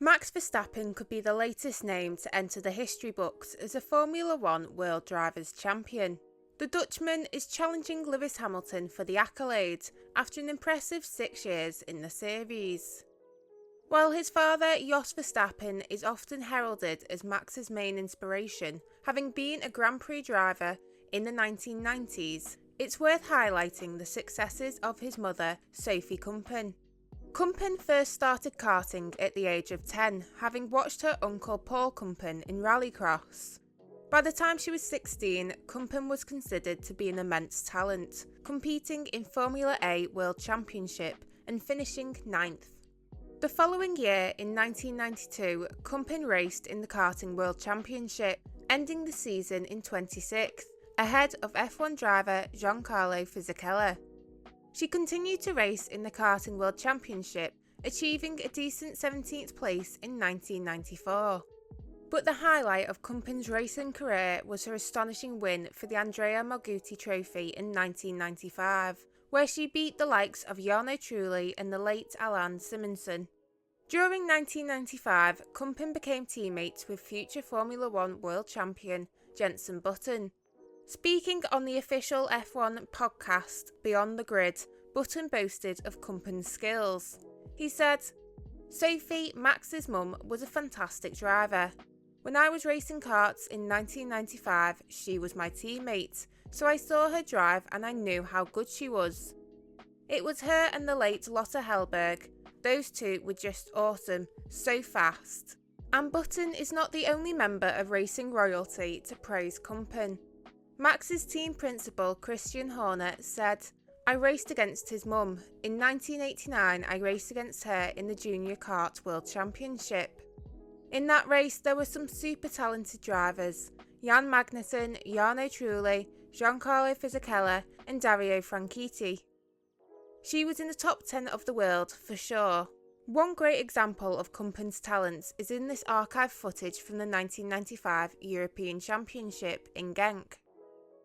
Max Verstappen could be the latest name to enter the history books as a Formula One World Drivers' Champion. The Dutchman is challenging Lewis Hamilton for the accolade after an impressive 6 years in the series. While his father, Jos Verstappen, is often heralded as Max's main inspiration, having been a Grand Prix driver in the 1990s, it's worth highlighting the successes of his mother, Sophie Kumpen. Kumpen first started karting at the age of 10, having watched her uncle Paul Kumpen in rallycross. By the time she was 16, Kumpen was considered to be an immense talent, competing in Formula A World Championship and finishing 9th. The following year, in 1992, Kumpen raced in the Karting World Championship, ending the season in 26th, ahead of F1 driver Giancarlo Fisichella. She continued to race in the Karting World Championship, achieving a decent 17th place in 1994. But the highlight of Kumpen's racing career was her astonishing win for the Andrea Malguti Trophy in 1995, where she beat the likes of Jarno Trulli and the late Alain Simonsen. During 1995, Kumpen became teammates with future Formula One World Champion Jenson Button. Speaking on the official F1 podcast Beyond the Grid, Button boasted of Kumpen's skills. He said, "Sophie, Max's mum, was a fantastic driver. When I was racing karts in 1995, she was my teammate, so I saw her drive and I knew how good she was. It was her and the late Lotte Hellberg. Those two were just awesome, so fast." And Button is not the only member of racing royalty to praise Kumpen. Max's team principal Christian Horner said, "I raced against his mum. In 1989 I raced against her in the Junior Kart World Championship. In that race there were some super talented drivers, Jan Magnussen, Jarno Trulli, Giancarlo Fisichella and Dario Franchitti. She was in the top 10 of the world for sure." One great example of Kumpen's talents is in this archive footage from the 1995 European Championship in Genk.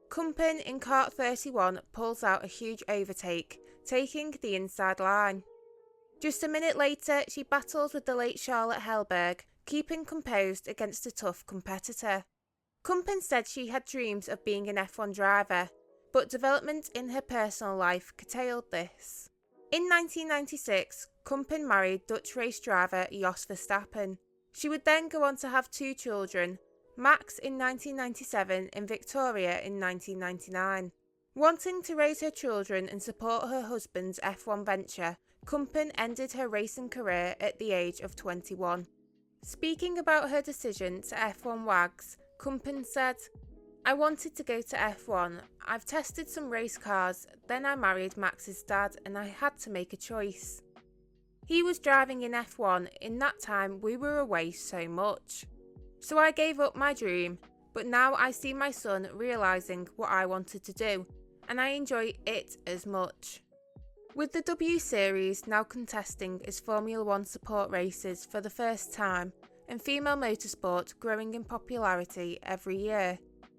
Kumpen in kart 31 pulls out a huge overtake, taking the inside line. Just a minute later, she battles with the late Charlotte Hellberg, keeping composed against a tough competitor. Kumpen said she had dreams of being an F1 driver, but development in her personal life curtailed this. In 1996, Kumpen married Dutch race driver Jos Verstappen. She would then go on to have 2 children, Max in 1997 and Victoria in 1999. Wanting to raise her children and support her husband's F1 venture, Kumpen ended her racing career at the age of 21. Speaking about her decision to F1 WAGs, Kumpen said, "I wanted to go to F1. I've tested some race cars, then I married Max's dad and I had to make a choice. He was driving in F1, in that time we were away so much. So I gave up my dream, but now I see my son realising what I wanted to do, and I enjoy it as much." With the W Series now contesting as Formula One support races for the first time, and female motorsport growing in popularity every year,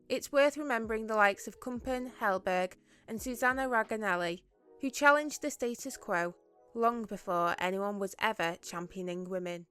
it's worth remembering the likes of Kumpen, Hellberg and Susanna Raganelli, who challenged the status quo long before anyone was ever championing women.